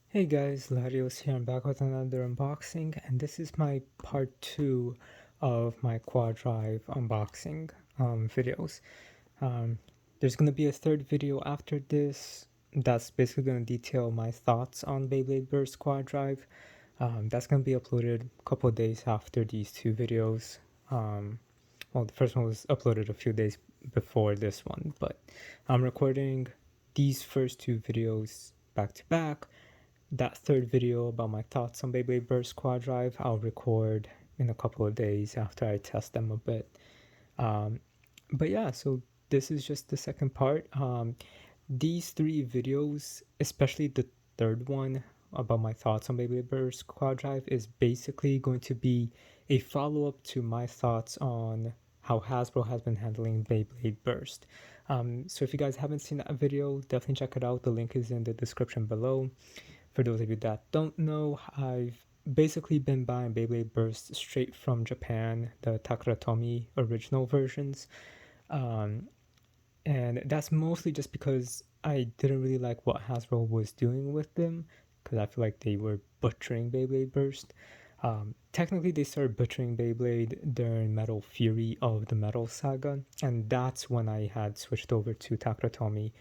Hey guys, Latios here. I'm back with another unboxing, and this is my part 2 of my QuadDrive unboxing videos. Um, there's going to be a third video after this that's basically going to detail my thoughts on Beyblade Burst QuadDrive. That's going to be uploaded a couple of days after these two videos. Well, the first one was uploaded a few days before this one, but I'm recording these first two videos back to back. That third video about my thoughts on Beyblade Burst QuadDrive I'll record in a couple of days after I test them a bit. Um, but yeah, so this is just the second part. These three videos, especially the third one about my thoughts on Beyblade Burst QuadDrive, is basically going to be a follow-up to my thoughts on how Hasbro has been handling Beyblade Burst. So if you guys haven't seen that video, definitely check it out. The link is in the description below. For those of you that don't know, I've basically been buying Beyblade Burst straight from Japan, the Takaratomi original versions. Um, and that's mostly just because I didn't really like what Hasbro was doing with them, because I feel like they were butchering Beyblade Burst. Technically, they started butchering Beyblade during Metal Fury of the Metal Saga, and that's when I had switched over to Takaratomi,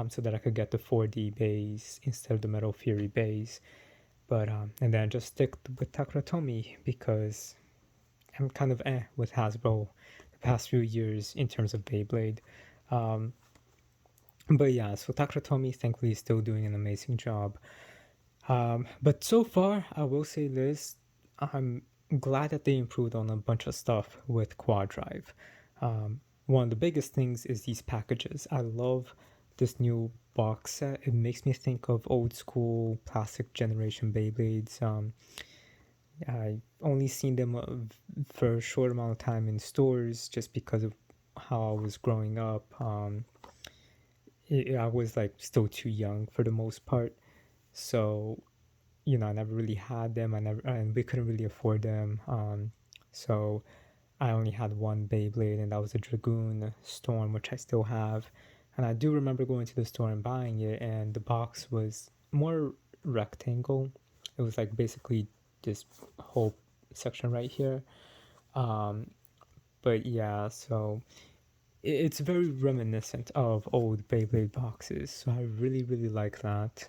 so that I could get the 4D bays instead of the Metal Fury bays. But and then I just stick with Takaratomi because I'm kind of with Hasbro the past few years in terms of Beyblade. Um, but yeah, so Takaratomi thankfully is still doing an amazing job. But so far, I will say this: I'm glad that they improved on a bunch of stuff with QuadDrive. One of the biggest things is these packages. I love this new box set. It makes me think of old school plastic generation Beyblades. I've only seen them for a short amount of time in stores just because of how I was growing up. I was like still too young for the most part, so I never really had them. And we couldn't really afford them. So I only had one Beyblade, and that was a Dragoon Storm, which I still have. And I do remember going to the store and buying it, and the box was more rectangle. It was like basically this whole section right here. Um, but yeah, so it's very reminiscent of old Beyblade boxes. So I really, really like that.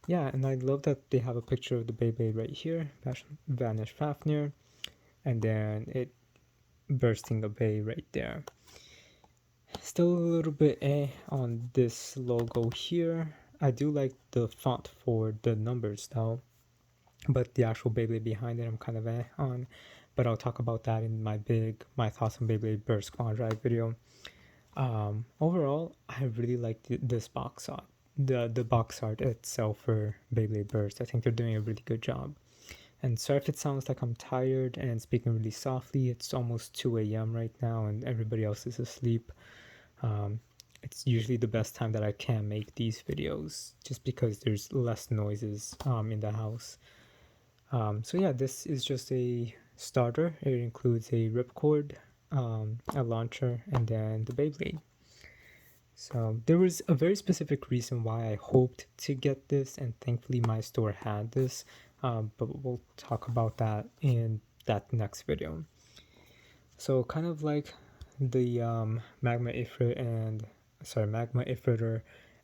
Yeah, and I love that they have a picture of the Beyblade right here, Vanish Fafnir, and then it bursting a bay right there. Still a little bit on this logo here. I do like the font for the numbers though, but the actual Beyblade behind it I'm kind of on. But I'll talk about that in my thoughts on Beyblade Burst QuadDrive video. Overall, I really like this box art. The box art itself for Beyblade Burst. I think they're doing a really good job. And sorry if it sounds like I'm tired and speaking really softly. It's almost 2 a.m. right now and everybody else is asleep. Um, it's usually the best time that I can make these videos just because there's less noises in the house. So yeah, this is just a starter. It includes a ripcord, a launcher, and then the Beyblade. So there was a very specific reason why I hoped to get this, and thankfully my store had this. But we'll talk about that in that next video. So kind of like the Magma Ifriter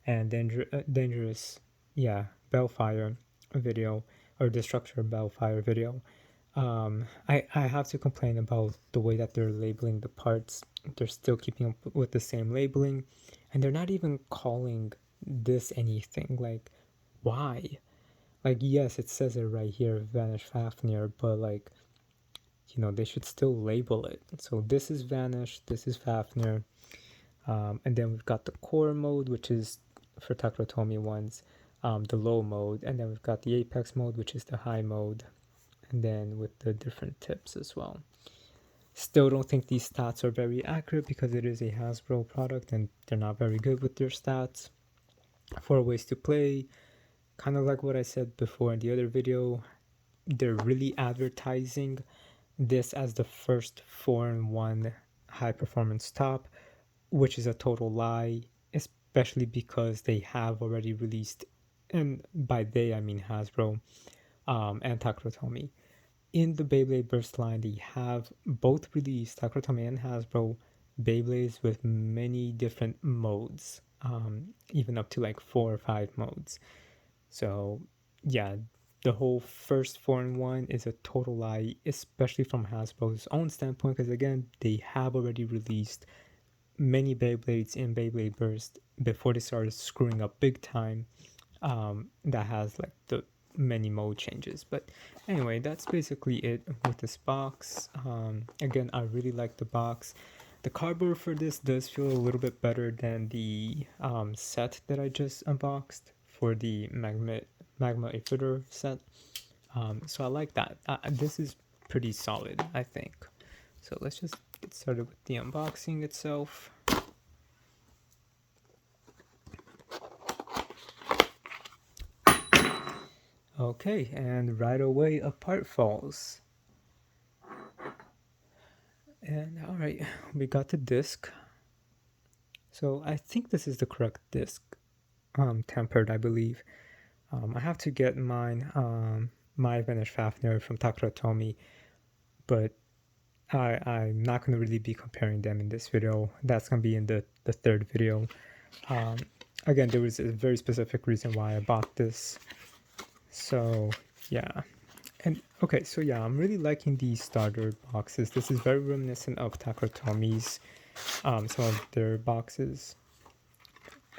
and Dangerous, yeah, Bellfire video or Destructor Bellfire video. I have to complain about the way that they're labeling the parts. They're still keeping up with the same labeling, and they're not even calling this anything. Like, why? Like, yes, it says it right here, Vanish Fafnir, but like, they should still label it. So this is Vanish, this is Fafnir, and then we've got the core mode, which is for Takaratomi ones, the low mode, and then we've got the Apex mode, which is the high mode, and then with the different tips as well. Still don't think these stats are very accurate because it is a Hasbro product and they're not very good with their stats. 4 ways to play, kind of like what I said before in the other video, they're really advertising this as the first 4-in-1 high performance top, which is a total lie, especially because they have already released and by they I mean Hasbro and Takurotomy. In the Beyblade Burst line, they have both released, Takurotomy and Hasbro, Beyblades with many different modes, even up to like 4 or 5 modes. So yeah, the whole first 4-in-1 is a total lie, especially from Hasbro's own standpoint, because again, they have already released many Beyblades in Beyblade Burst before they started screwing up big time. That has like the many mode changes. But anyway, that's basically it with this box. Again, I really like the box. The cardboard for this does feel a little bit better than the set that I just unboxed for the Magma Aether set. So I like that. This is pretty solid, I think. So let's just get started with the unboxing itself. Okay, and right away a part falls. And all right, we got the disc. So I think this is the correct disc, tempered, I believe. I have to get mine, my Vanish Fafnir from Takurotomy, but I'm not going to really be comparing them in this video. That's going to be in the third video. Again, there was a very specific reason why I bought this. So yeah. And okay, so yeah, I'm really liking these starter boxes. This is very reminiscent of Takurotomi's, some of their boxes,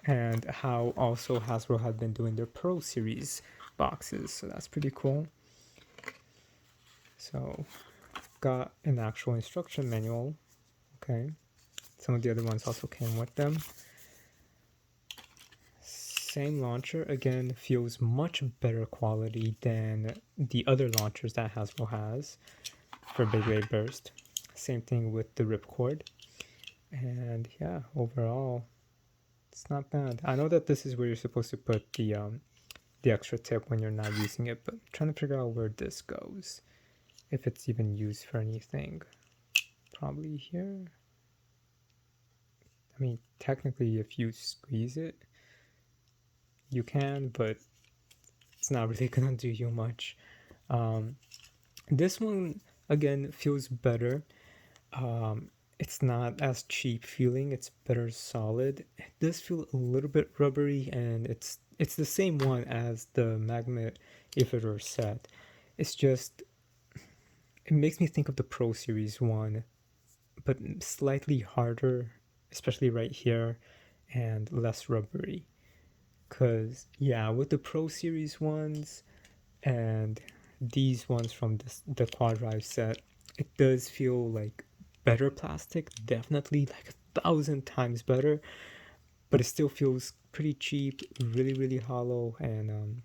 and how also Hasbro had been doing their Pro Series boxes. So that's pretty cool. So got an actual instruction manual. Okay, some of the other ones also came with them. Same launcher, again, feels much better quality than the other launchers that Hasbro has for Beyblade Burst. Same thing with the ripcord. And yeah, overall, it's not bad. I know that this is where you're supposed to put the extra tip when you're not using it, but I'm trying to figure out where this goes. If it's even used for anything. Probably here. I mean, technically, if you squeeze it, you can, but it's not really gonna do you much. This one, again, feels better. It's not as cheap feeling, it's better solid. It does feel a little bit rubbery, and it's the same one as the Magma Aether set. It's just, it makes me think of the Pro Series one, but slightly harder, especially right here, and less rubbery. Because yeah, with the Pro Series ones and these ones from the QuadDrive set, it does feel like better plastic, definitely like 1,000 times better, but it still feels pretty cheap, really hollow, and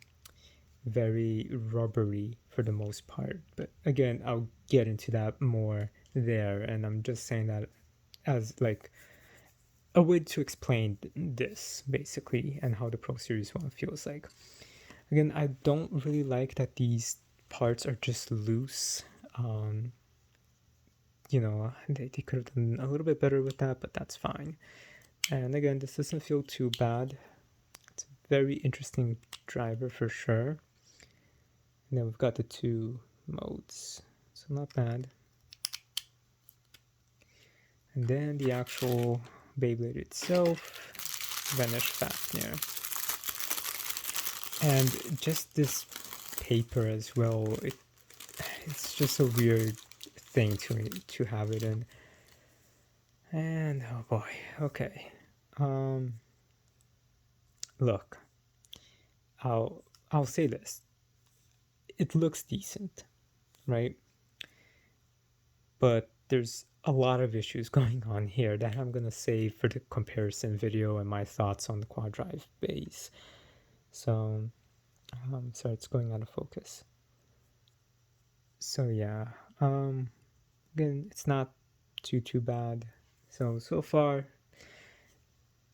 very rubbery for the most part. But again, I'll get into that more there, and I'm just saying that as like a way to explain this basically, and how the Pro Series one feels like. Again, I don't really like that these parts are just loose. You know, they could have done a little bit better with that, but that's fine. And again, this doesn't feel too bad. It's a very interesting driver for sure. And then we've got the 2 modes, so not bad. And then the actual Beyblade itself, Vanish Fafnir. And just this paper as well, it's just a weird thing to have it in. And oh boy, okay. Look, I'll say this. It looks decent, right? But there's a lot of issues going on here that I'm gonna save for the comparison video and my thoughts on the QuadDrive base. So, sorry, it's going out of focus. So yeah, again, it's not too bad. So far,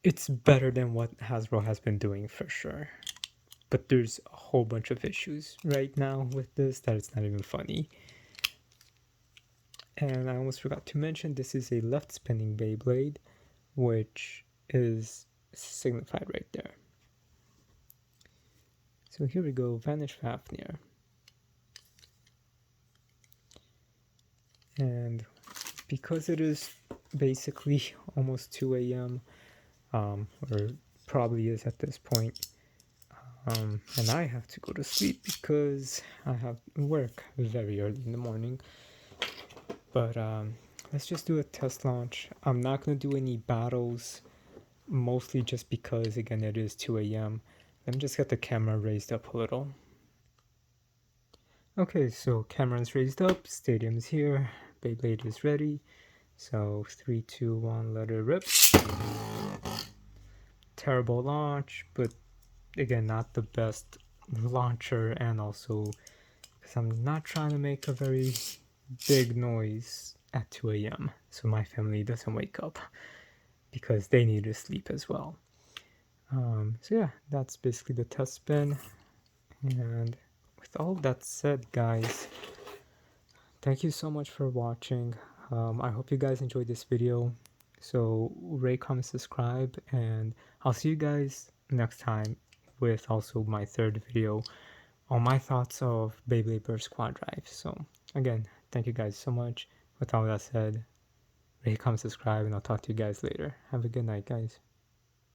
it's better than what Hasbro has been doing for sure. But there's a whole bunch of issues right now with this that it's not even funny. And I almost forgot to mention, this is a left spinning Beyblade, which is signified right there. So here we go, Vanish Fafnir. And because it is basically almost 2 a.m., or probably is at this point, and I have to go to sleep because I have work very early in the morning. But let's just do a test launch. I'm not going to do any battles, mostly just because, again, it is 2 a.m. Let me just get the camera raised up a little. Okay, so camera's raised up, stadium's here, Beyblade is ready. So 3, 2, 1, let it rip. Terrible launch, but again, not the best launcher, and also because I'm not trying to make a very big noise at 2 a.m. so my family doesn't wake up because they need to sleep as well. So yeah, that's basically the test spin. And with all that said, guys, thank you so much for watching. I hope you guys enjoyed this video. So rate, comment, subscribe, and I'll see you guys next time with also my third video on my thoughts of Beyblade vs. QuadDrive. So again, thank you guys so much. With all that said, rate, comment, subscribe, and I'll talk to you guys later. Have a good night, guys.